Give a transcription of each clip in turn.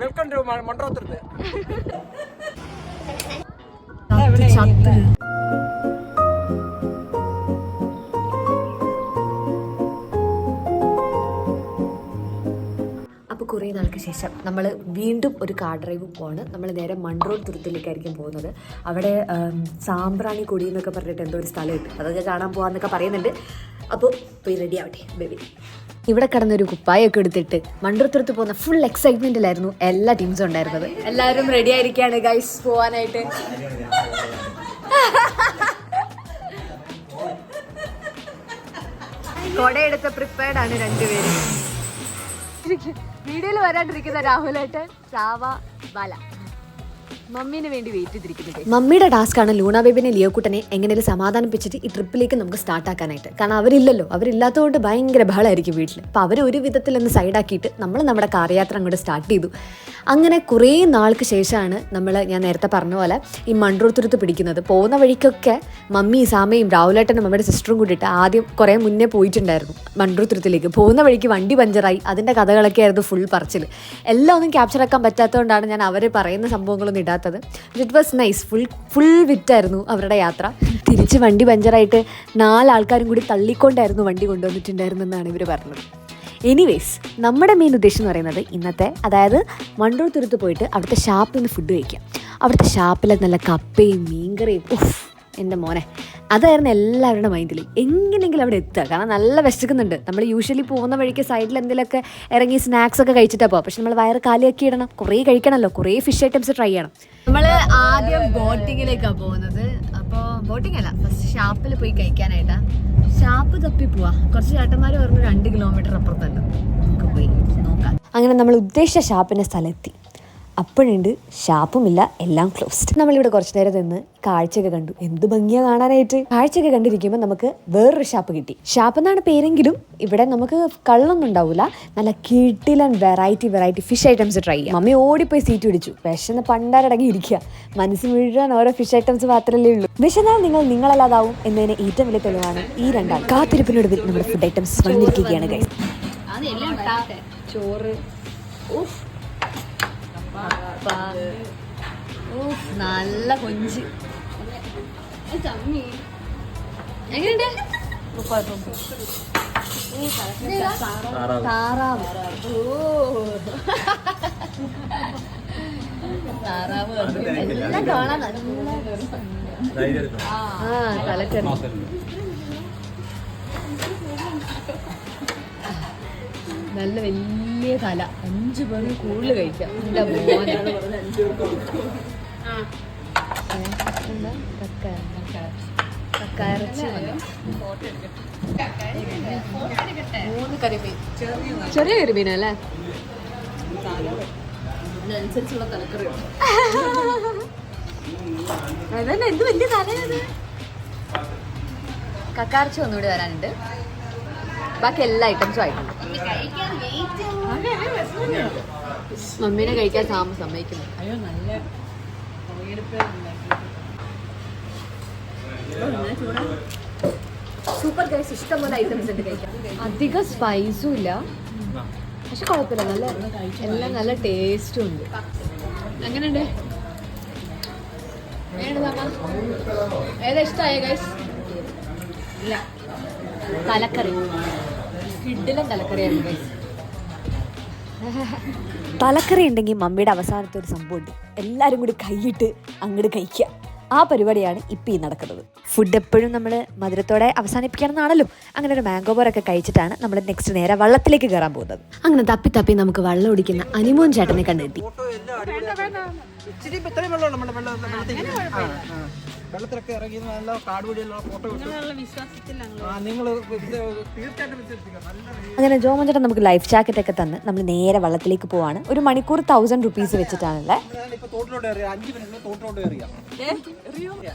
Welcome to Munroturuttu. അപ്പോൾ കുറേ നാൾക്ക് ശേഷം നമ്മൾ വീണ്ടും ഒരു കാർ ഡ്രൈവ് പോവാണ്. നമ്മൾ നേരെ മൺട്രോത്ത് തുരുത്തിലേക്കായിരിക്കും പോകുന്നത്. അവിടെ സാമ്പ്രാണി കൊടി എന്നൊക്കെ പറഞ്ഞിട്ട് എന്തോ ഒരു സ്ഥലം ഉണ്ട്, അതൊക്കെ കാണാൻ പോകാമെന്നൊക്കെ പറയുന്നുണ്ട്. അപ്പോൾ പോയി റെഡി ആവട്ടെ ബേബി. ഇവിടെ കിടന്നൊരു കുപ്പായൊക്കെ എടുത്തിട്ട് മൺട്രോത്തുരുത്ത് പോകുന്ന ഫുൾ എക്സൈറ്റ്മെൻറ്റിലായിരുന്നു എല്ലാ ടീംസും ഉണ്ടായിരുന്നത്. എല്ലാവരും റെഡി ആയിരിക്കുകയാണ് ഗൈസ് പോകാനായിട്ട്. കൊടയെടുത്ത് പ്രിപ്പയർഡ് ആണ് രണ്ടുപേരും. വീഡിയോയിൽ വരാണ്ടിരിക്കുന്ന രാഹുലേട്ടൻ, ചാവ, ബാല മമ്മീന് വേണ്ടി വെയിറ്റ് ചെയ്തിരിക്കുന്നത്. മമ്മിയുടെ ടാസ്ക്കാണ് ലൂണ ബേബിനെ ലിയോക്കുട്ടനെ എങ്ങനെയും സമാധാനിപ്പിച്ചിട്ട് ഈ ട്രിപ്പിലേക്ക് നമുക്ക് സ്റ്റാർട്ട് ആക്കാനായിട്ട്. കാരണം അവരില്ലല്ലോ, അവരില്ലാത്തതുകൊണ്ട് ഭയങ്കര ബഹളമായിരിക്കും വീട്ടിൽ. അപ്പോൾ അവർ ഒരു വിധത്തിലൊന്ന് സൈഡാക്കിയിട്ട് നമ്മൾ നമ്മുടെ കാർ യാത്ര അങ്ങോട്ട് സ്റ്റാർട്ട് ചെയ്തു. അങ്ങനെ കുറേ നാൾക്ക് ശേഷമാണ് ഞാൻ നേരത്തെ പറഞ്ഞ പോലെ ഈ മൺട്രോത്തുരുത്ത് പിടിക്കുന്നത്. പോകുന്ന വഴിക്കൊക്കെ മമ്മി, സാമയും, രാഹുലേട്ടനും മമ്മിയുടെ സിസ്റ്ററും കൂടിയിട്ട് ആദ്യം കുറേ മുന്നേ പോയിട്ടുണ്ടായിരുന്നു മൺട്രോത്തുരുത്തിലേക്ക്. പോകുന്ന വഴിക്ക് വണ്ടി പഞ്ചറായി, അതിൻ്റെ കഥകളൊക്കെ ആയിരുന്നു ഫുൾ പറച്ചിൽ. എല്ലാം ഒന്നും ക്യാപ്ചർ ആക്കാൻ പറ്റാത്തതുകൊണ്ടാണ് ഞാൻ അവർ പറയുന്ന സംഭവങ്ങളൊന്നും ഇടാത്തത്. It was nice. ഫുൾ വിറ്റായിരുന്നു അവരുടെ യാത്ര. തിരിച്ച് വണ്ടി പഞ്ചറായിട്ട് 4 ആൾക്കാരും കൂടി തള്ളിക്കൊണ്ടായിരുന്നു വണ്ടി കൊണ്ടുവന്നിട്ടുണ്ടായിരുന്നെന്നാണ് ഇവർ പറഞ്ഞത്. എനിവേസ്, നമ്മുടെ മെയിൻ ഉദ്ദേശം എന്ന് പറയുന്നത് ഇന്നത്തെ, അതായത് മൺട്രോത്തുരുത്ത് പോയിട്ട് അവിടുത്തെ ഷാപ്പിൽ നിന്ന് ഫുഡ് കഴിക്കാം. അവിടുത്തെ ഷാപ്പിലെ നല്ല കപ്പയും മീൻകറിയും, എൻ്റെ മോനെ, അതായിരുന്നു എല്ലാവരുടെ മൈൻഡിൽ. എങ്ങനെയെങ്കിലും അവിടെ എത്തുക, കാരണം നല്ല വിശക്കുന്നുണ്ട്. നമ്മൾ യൂഷ്വലി പോകുന്ന വഴിക്ക് സൈഡിൽ എന്തെങ്കിലുമൊക്കെ ഇറങ്ങി സ്നാക്സ് ഒക്കെ കഴിച്ചിട്ടാണ് പോകാം. പക്ഷെ നമ്മൾ വയറ് കാലിയാക്കി ഇടണം, കുറേ കഴിക്കണമല്ലോ, കുറേ ഫിഷ് ഐറ്റംസ് ട്രൈ ചെയ്യണം. നമ്മൾ ആദ്യം ബോട്ടിങ്ങിലേക്കാണ് പോകുന്നത്. അപ്പോൾ ബോട്ടിംഗ് അല്ല, ഫസ്റ്റ് ഷാപ്പിൽ പോയി കഴിക്കാനായിട്ടാണ്. ഷാപ്പ് തപ്പി പോവാ. കുറച്ച് ചേട്ടന്മാർ പറഞ്ഞു 2 കിലോമീറ്റർ അപ്പുറത്തുണ്ട്, നമുക്ക് പോയി നോക്കാം. അങ്ങനെ നമ്മൾ ഉദ്ദേശിച്ച ഷാപ്പിൻ്റെ സ്ഥലമെത്തി. അപ്പോഴുണ്ട് ഷാപ്പുമില്ല, എല്ലാം ക്ലോസ്ഡ്. നമ്മളിവിടെ കുറച്ച് നേരം നിന്ന് കാഴ്ചയൊക്കെ കണ്ടു. എന്ത് ഭംഗിയാണ് കാണാനായിട്ട്. കാഴ്ചയൊക്കെ കണ്ടിരിക്കുമ്പോൾ നമുക്ക് വേറൊരു ഷാപ്പ് കിട്ടി. ഷാപ്പ് എന്നാണ് പേരെങ്കിലും ഇവിടെ നമുക്ക് കള്ളൊന്നും ഉണ്ടാവില്ല. നല്ല കിടിലൻ വെറൈറ്റി ഫിഷ് ഐറ്റംസ് ട്രൈ ചെയ്യാം. മമ്മി ഓടിപ്പോയി സീറ്റ് പിടിച്ചു. വിശന്ന് പണ്ടാരടങ്ങി ഇരിക്കുക. മനസ്സ് മുഴുവൻ ഓരോ ഫിഷ് ഐറ്റംസ് മാത്രമല്ലേ ഉള്ളൂ. വിശന്നാൽ നിങ്ങളല്ലാതാവും എന്നതിന് ഏറ്റവും വലിയ തെളിവാണ് ഈ 2 ആൾ. കാത്തിരിപ്പിനൊടുവിൽ നമ്മുടെ ഫുഡ് ഐറ്റംസ് വന്നിരിക്കുകയാണ് ഗൈസ്. ചോറ്, നല്ല കൊഞ്ച്, എങ്ങനെയുണ്ട്? താറാവ്, താറാവ് എല്ലാം കാണാൻ തലക്കറി. നല്ല വലിയ തല, 5 പേർക്ക് കൂടുതൽ കഴിക്കാം. എൻ്റെ മോനെ കക്കയിറച്ചി, 3 കരിമീൻ, ചെറിയ കരിമീനല്ലേ, അതിനനുസരിച്ചുള്ള തലക്കറി. അതന്നെ, എന്ത് വലിയ തലയത്. കക്കയിറച്ചി ഒന്നുകൂടി വരാനുണ്ട്. ബാക്കി എല്ലാ ഐറ്റംസും ആയിട്ടുണ്ട്. മമ്മീനെ കഴിക്കാൻ സാമ്പ് സമ്മതിക്കുന്നു. അയ്യോ, നല്ല സൂപ്പർ ഗൈസ്. ഇഷ്ടംപോലെ ഐറ്റംസ് ഉണ്ട് കഴിക്കാൻ. അധികം സ്പൈസും ഇല്ല, പക്ഷെ കുഴപ്പമില്ല, നല്ല എല്ലാം നല്ല ടേസ്റ്റും ഉണ്ട്. എങ്ങനെയുണ്ട്? ഏതാ ഇഷ്ടമായ ഗൈസ്? ഇല്ല, തലക്കറി കിഡിലും തലക്കറിയായിരുന്നു ഗൈസ്. തലക്കറി ഉണ്ടെങ്കിൽ മമ്മിയുടെ അവസാനത്തെ ഒരു സംഭവമുണ്ട്, എല്ലാവരും കൂടി കൈയിട്ട് അങ്ങോട്ട് കഴിക്കുക. ആ പരിപാടിയാണ് ഇപ്പം ഈ നടക്കുന്നത്. ഫുഡ് എപ്പോഴും നമ്മൾ മധുരത്തോടെ അവസാനിപ്പിക്കണമെന്നാണല്ലോ. അങ്ങനെ ഒരു മാംഗോ ബോറൊക്കെ കഴിച്ചിട്ടാണ് നമ്മൾ നെക്സ്റ്റ് നേരെ വള്ളത്തിലേക്ക് കയറാൻ പോകുന്നത്. അങ്ങനെ തപ്പി നമുക്ക് വെള്ളം ഒടിക്കുന്ന അനിമോൻ ചേട്ടനെ കണ്ടെത്തി. വെള്ളത്തിലൊക്കെ ഇറങ്ങി നല്ല കാടുകൂടിയുള്ള ഫോട്ടോ അങ്ങനെ ജോമോൻ ചേട്ടൻ നമുക്ക് ലൈഫ് ജാക്കറ്റ് ഒക്കെ തന്ന് നമ്മൾ നേരെ വള്ളത്തിലേക്ക് പോവാണ്. 1 മണിക്കൂർ 1000 റുപ്പീസ് വെച്ചിട്ടാണല്ലേ.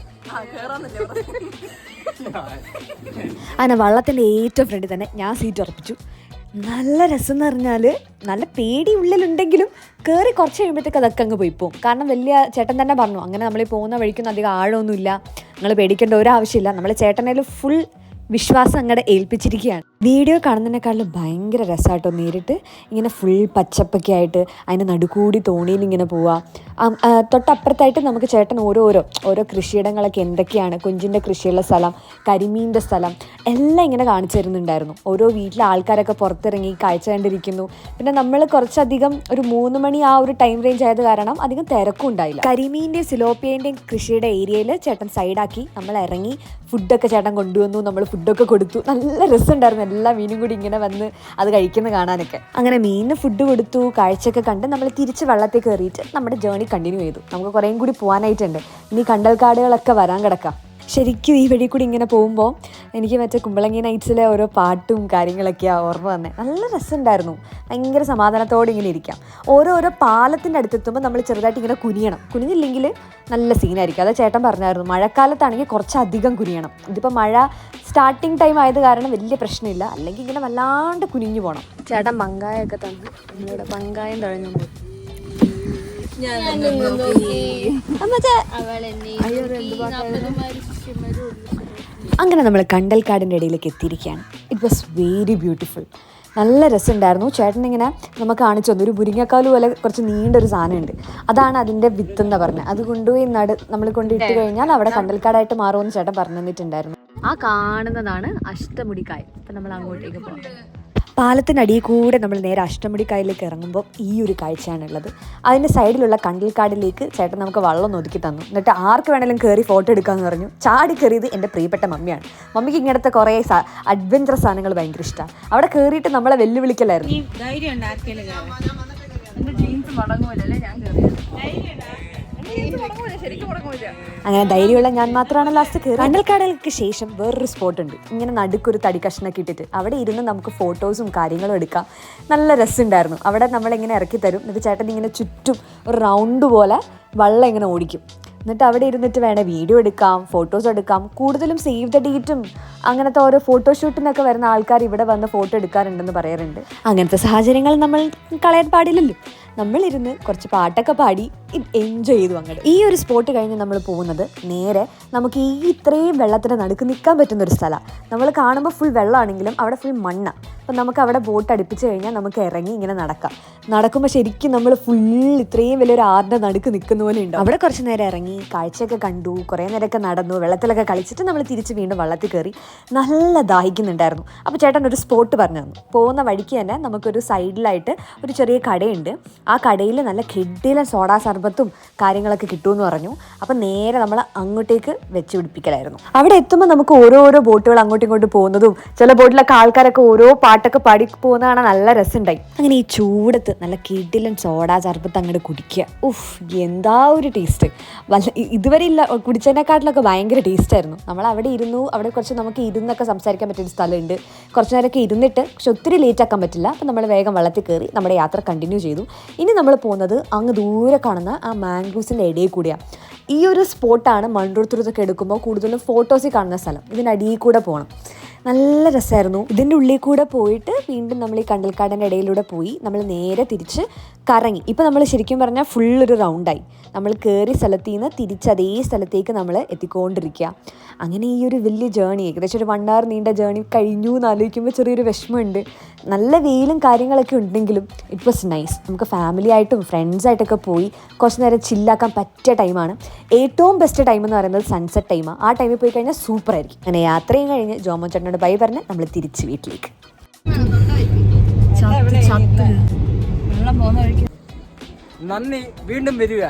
അങ്ങനെ വള്ളത്തിൻ്റെ ഏറ്റവും ഫ്രണ്ടിൽ തന്നെ ഞാൻ സീറ്റ് ഉറപ്പിച്ചു. നല്ല രസം എന്ന് പറഞ്ഞാൽ നല്ല പേടി ഉള്ളിലുണ്ടെങ്കിലും കയറി കുറച്ച് കഴിയുമ്പോഴത്തേക്ക് അതൊക്കെ അങ്ങ് പോയിപ്പോവും. കാരണം വലിയ ചേട്ടൻ തന്നെ പറഞ്ഞു, അങ്ങനെ നമ്മൾ പോകുന്ന വഴിക്കൊന്നും അധികം ആഴമൊന്നുമില്ല, നിങ്ങൾ പേടിക്കേണ്ട ഒരാവശ്യമില്ല. നമ്മൾ ചേട്ടനേൽ ഫുൾ വിശ്വാസം അങ്ങടെ ഏൽപ്പിച്ചിരിക്കുകയാണ്. വീഡിയോ കാണുന്നതിനേക്കാളും ഭയങ്കര രസമായിട്ടോ നേരിട്ട് ഇങ്ങനെ ഫുൾ പച്ചപ്പൊക്കെ ആയിട്ട് അതിൻ്റെ നടുക്കൂടി തോണിയിൽ ഇങ്ങനെ പോവുക. തൊട്ടപ്പുറത്തായിട്ട് നമുക്ക് ചേട്ടൻ ഓരോ കൃഷിയിടങ്ങളൊക്കെ എന്തൊക്കെയാണ്, കുഞ്ചിൻ്റെ കൃഷിയുള്ള സ്ഥലം, കരിമീൻ്റെ സ്ഥലം എല്ലാം ഇങ്ങനെ കാണിച്ചു തരുന്നുണ്ടായിരുന്നു. ഓരോ വീട്ടിലെ ആൾക്കാരൊക്കെ പുറത്തിറങ്ങി കാഴ്ച കണ്ടിരിക്കുന്നു. പിന്നെ നമ്മൾ കുറച്ചധികം ഒരു 3 മണി ആ ഒരു ടൈം റേഞ്ച് ആയത് കാരണം അധികം തിരക്കും ഉണ്ടായില്ല. കരിമീൻ്റെയും സിലോപ്പിയേൻ്റെയും കൃഷിയുടെ ഏരിയയിൽ ചേട്ടൻ സൈഡാക്കി നമ്മൾ ഇറങ്ങി. ഫുഡൊക്കെ ചേട്ടൻ കൊണ്ടുവന്നു, നമ്മൾ ഫുഡൊക്കെ കൊടുത്തു. നല്ല രസമുണ്ടായിരുന്നു എല്ലാ മീനും കൂടി ഇങ്ങനെ വന്ന് അത് കഴിക്കുന്നത് കാണാനൊക്കെ. അങ്ങനെ മീനിന് ഫുഡ് കൊടുത്തു, കാഴ്ചയൊക്കെ കണ്ട് നമ്മൾ തിരിച്ച് വെള്ളത്തിൽ കയറിയിട്ട് നമ്മുടെ ജേർണി കണ്ടിന്യൂ ചെയ്തു. നമുക്ക് കുറേയും കൂടി പോകാനായിട്ടുണ്ട്. ഇനി കണ്ടൽക്കാടുകളൊക്കെ വരാൻ കിടക്കാം. ശരിക്കും ഈ വഴി കൂടി ഇങ്ങനെ പോകുമ്പോൾ എനിക്ക് മറ്റേ കുമ്പളങ്ങി നൈറ്റ്സിലെ ഓരോ പാട്ടും കാര്യങ്ങളൊക്കെയാണ് ഓർമ്മ വന്നത്. നല്ല രസമുണ്ടായിരുന്നു. ഭയങ്കര സമാധാനത്തോടെ ഇങ്ങനെ ഇരിക്കാം. ഓരോ പാലത്തിൻ്റെ അടുത്തെത്തുമ്പോൾ നമ്മൾ ചെറുതായിട്ട് ഇങ്ങനെ കുനിയണം. കുനിഞ്ഞില്ലെങ്കിൽ നല്ല സീനായിരിക്കും. അത് ചേട്ടൻ പറഞ്ഞായിരുന്നു. മഴക്കാലത്താണെങ്കിൽ കുറച്ചധികം കുനിയണം. ഇതിപ്പോൾ മഴ സ്റ്റാർട്ടിങ് ടൈം ആയത് കാരണം വലിയ പ്രശ്നമില്ല. അല്ലെങ്കിൽ ഇങ്ങനെ വല്ലാണ്ട് കുനിഞ്ഞു പോകണം. ചേട്ടൻ പങ്കായൊക്കെ തന്നു. നമ്മളിവിടെ പങ്കായം തഴഞ്ഞു പോകും. അങ്ങനെ നമ്മൾ കണ്ടൽക്കാടിൻ്റെ ഇടയിലേക്ക് എത്തിയിരിക്കുകയാണ്. It was very beautiful. നല്ല രസമുണ്ടായിരുന്നു. ചേട്ടനിങ്ങനെ നമുക്ക് കാണിച്ചു തന്നു. ഒരു മുരിങ്ങക്കാല് പോലെ കുറച്ച് നീണ്ടൊരു സാധനമുണ്ട്. അതാണ് അതിൻ്റെ വിത്ത് എന്ന് പറഞ്ഞത്. അത് കൊണ്ടുപോയി നമ്മൾ കൊണ്ടിട്ട് കഴിഞ്ഞാൽ അവിടെ കണ്ടൽക്കാടായിട്ട് മാറുമെന്ന് ചേട്ടൻ പറഞ്ഞു തന്നിട്ടുണ്ടായിരുന്നു. ആ കാണുന്നതാണ് അഷ്ടമുടിക്കായൽ. അപ്പം നമ്മൾ അങ്ങോട്ടേക്ക് പോകാം. പാലത്തിനടിയിൽ കൂടെ നമ്മൾ നേരെ അഷ്ടമുടിക്കായലിലേക്ക് ഇറങ്ങുമ്പോൾ ഈ ഒരു കാഴ്ചയാണുള്ളത്. അതിൻ്റെ സൈഡിലുള്ള കണ്ടൽക്കാടിലേക്ക് ചേട്ടൻ നമുക്ക് വെള്ളം ഒതുക്കി തന്നു. എന്നിട്ട് ആർക്ക് വേണമെങ്കിലും കയറി ഫോട്ടോ എടുക്കാമെന്ന് പറഞ്ഞു. ചാടി കയറിയത് എൻ്റെ പ്രിയപ്പെട്ട മമ്മിയാണ്. മമ്മിക്ക് ഇങ്ങനത്തെ കുറേ അഡ്വഞ്ചർ സാധനങ്ങൾ ഭയങ്കര ഇഷ്ടമാണ്. അവിടെ കയറിയിട്ട് നമ്മളെ വെല്ലുവിളിക്കലായിരുന്നു. അങ്ങനെ ധൈര്യമുള്ള ഞാൻ മാത്രമാണ് ലാസ്റ്റ് കയറി. കണ്ടൽക്കാടുകൾക്ക് ശേഷം വേറൊരു സ്പോട്ട് ഉണ്ട്. ഇങ്ങനെ നടുക്കൊരു തടി കഷ്ണൊക്കെ ഇട്ടിട്ട് അവിടെ ഇരുന്ന് നമുക്ക് ഫോട്ടോസും കാര്യങ്ങളും എടുക്കാം. നല്ല രസമുണ്ടായിരുന്നു. അവിടെ നമ്മളിങ്ങനെ ഇറക്കി തരും. എന്നിട്ട് ചേട്ടൻ ഇങ്ങനെ ചുറ്റും ഒരു റൗണ്ട് പോലെ വള്ളം ഇങ്ങനെ ഓടിക്കും. എന്നിട്ട് അവിടെ ഇരുന്നിട്ട് വേണേൽ വീഡിയോ എടുക്കാം, ഫോട്ടോസ് എടുക്കാം. കൂടുതലും സേവ് ദ ഡേറ്റും അങ്ങനത്തെ ഓരോ ഫോട്ടോഷൂട്ടിനൊക്കെ വരുന്ന ആൾക്കാർ ഇവിടെ വന്ന് ഫോട്ടോ എടുക്കാറുണ്ടെന്ന് പറയാറുണ്ട്. അങ്ങനത്തെ സാഹചര്യങ്ങൾ നമ്മൾ കളയാൻ പാടില്ലല്ലോ. നമ്മളിരുന്ന് കുറച്ച് പാട്ടൊക്കെ പാടി എൻജോയ് ചെയ്തു. അങ്ങനെ ഈ ഒരു സ്പോട്ട് കഴിഞ്ഞ് നമ്മൾ പോകുന്നത് നേരെ നമുക്ക് ഈ ഇത്രയും വെള്ളത്തിൻ്റെ നടുക്ക് നിൽക്കാൻ പറ്റുന്നൊരു സ്ഥലമാണ്. നമ്മൾ കാണുമ്പോൾ ഫുൾ വെള്ളമാണെങ്കിലും അവിടെ ഫുൾ മണ്ണാണ്. അപ്പം നമുക്ക് അവിടെ ബോട്ട് അടുപ്പിച്ച് കഴിഞ്ഞാൽ നമുക്ക് ഇറങ്ങി ഇങ്ങനെ നടക്കാം. നടക്കുമ്പോൾ ശരിക്കും നമ്മൾ ഫുൾ ഇത്രയും വലിയൊരു ആറിൻ്റെ നടുക്ക് നിൽക്കുന്ന പോലെ ഉണ്ട്. അവിടെ കുറച്ച് നേരം ഇറങ്ങി കാഴ്ചയൊക്കെ കണ്ടു, കുറേ നേരമൊക്കെ നടന്നു, വെള്ളത്തിലൊക്കെ കളിച്ചിട്ട് നമ്മൾ തിരിച്ച് വീണ്ടും വെള്ളത്തിൽ കയറി. നല്ല ദാഹിക്കുന്നുണ്ടായിരുന്നു. അപ്പോൾ ചേട്ടൻ ഒരു സ്പോട്ട് പറഞ്ഞു തന്നു. പോകുന്ന വഴിക്ക് തന്നെ നമുക്കൊരു സൈഡിലായിട്ട് ഒരു ചെറിയ കടയുണ്ട്. ആ കടയിൽ നല്ല കിഡിലെ സോഡാ സർബത്തും കാര്യങ്ങളൊക്കെ കിട്ടുമെന്ന് പറഞ്ഞു. അപ്പം നേരെ നമ്മൾ അങ്ങോട്ടേക്ക് വെച്ച് പിടിപ്പിക്കലായിരുന്നു. അവിടെ എത്തുമ്പോൾ നമുക്ക് ഓരോരോ ബോട്ടുകൾ അങ്ങോട്ടും ഇങ്ങോട്ടും പോകുന്നതും ചില ബോട്ടിലൊക്കെ ആൾക്കാരൊക്കെ ഓരോ പാട്ടൊക്കെ പാടി പോകുന്നതാണ്. നല്ല രസമുണ്ടായി. അങ്ങനെ ഈ ചൂടത്ത് നല്ല കിഡിലൻ സോഡാ സർബത്ത് അങ്ങോട്ട് കുടിക്കുക. ഉഫ്, എന്താ ഒരു ടേസ്റ്റ്! ഇതുവരെ ഇല്ല കുടിച്ചതിനെക്കാട്ടിലൊക്കെ ഭയങ്കര ടേസ്റ്റായിരുന്നു. നമ്മൾ അവിടെ ഇരുന്നു. അവിടെ കുറച്ച് നമുക്ക് ഇരുന്നൊക്കെ സംസാരിക്കാൻ പറ്റിയൊരു സ്ഥലമുണ്ട്. കുറച്ച് നേരമൊക്കെ ഇരുന്നിട്ട്, പക്ഷെ ഒത്തിരി ലേറ്റ് ആക്കാൻ പറ്റില്ല. അപ്പം നമ്മൾ വേഗം വെള്ളത്തിൽ കയറി നമ്മുടെ യാത്ര കണ്ടിന്യൂ ചെയ്തു. ഇനി നമ്മൾ പോകുന്നത് അങ്ങ് ദൂരെ കാണുന്ന ആ മാംഗ്രോവ്സിൻ്റെ ഇടയിൽ കൂടിയാണ്. ഈ ഒരു സ്പോട്ടാണ് മൺറോത്തുരുത്തൊക്കെ എടുക്കുമ്പോൾ കൂടുതലും ഫോട്ടോസിൽ കാണുന്ന സ്ഥലം. ഇതിൻ്റെ അടിയിൽ കൂടെ പോകണം. നല്ല രസമായിരുന്നു. ഇതിൻ്റെ ഉള്ളിൽ കൂടെ പോയിട്ട് വീണ്ടും നമ്മൾ ഈ കണ്ടൽക്കാടിൻ്റെ ഇടയിലൂടെ പോയി നമ്മൾ നേരെ തിരിച്ച് കറങ്ങി. ഇപ്പോൾ നമ്മൾ ശരിക്കും പറഞ്ഞാൽ ഫുള്ളൊരു റൗണ്ടായി. നമ്മൾ കയറിയ സ്ഥലത്തു നിന്ന് തിരിച്ച് അതേ സ്ഥലത്തേക്ക് നമ്മൾ എത്തിക്കൊണ്ടിരിക്കുക. അങ്ങനെ ഈ ഒരു വലിയ ജേണി, ഏകദേശം ഒരു 1 hour നീണ്ട ജേണി കഴിഞ്ഞു എന്ന് ആലോചിക്കുമ്പോൾ ചെറിയൊരു വിഷമമുണ്ട്. നല്ല വെയിലും കാര്യങ്ങളൊക്കെ ഉണ്ടെങ്കിലും ഇറ്റ് വാസ് നൈസ്. നമുക്ക് ഫാമിലി ആയിട്ടും ഫ്രണ്ട്സായിട്ടൊക്കെ പോയി കുറച്ച് നേരം ചില്ലാക്കാൻ പറ്റിയ ടൈമാണ്. ഏറ്റവും ബെസ്റ്റ് ടൈം എന്ന് പറയുന്നത് സൺസെറ്റ് ടൈമാണ്. ആ ടൈമിൽ പോയി കഴിഞ്ഞാൽ സൂപ്പറായിരിക്കും. അങ്ങനെ യാത്രയും കഴിഞ്ഞ് ജോമോൻ ചേട്ടനോട് ബൈ പറഞ്ഞ് നമ്മൾ തിരിച്ച് വീട്ടിലേക്ക്. നന്ദി, വീണ്ടും വരിക.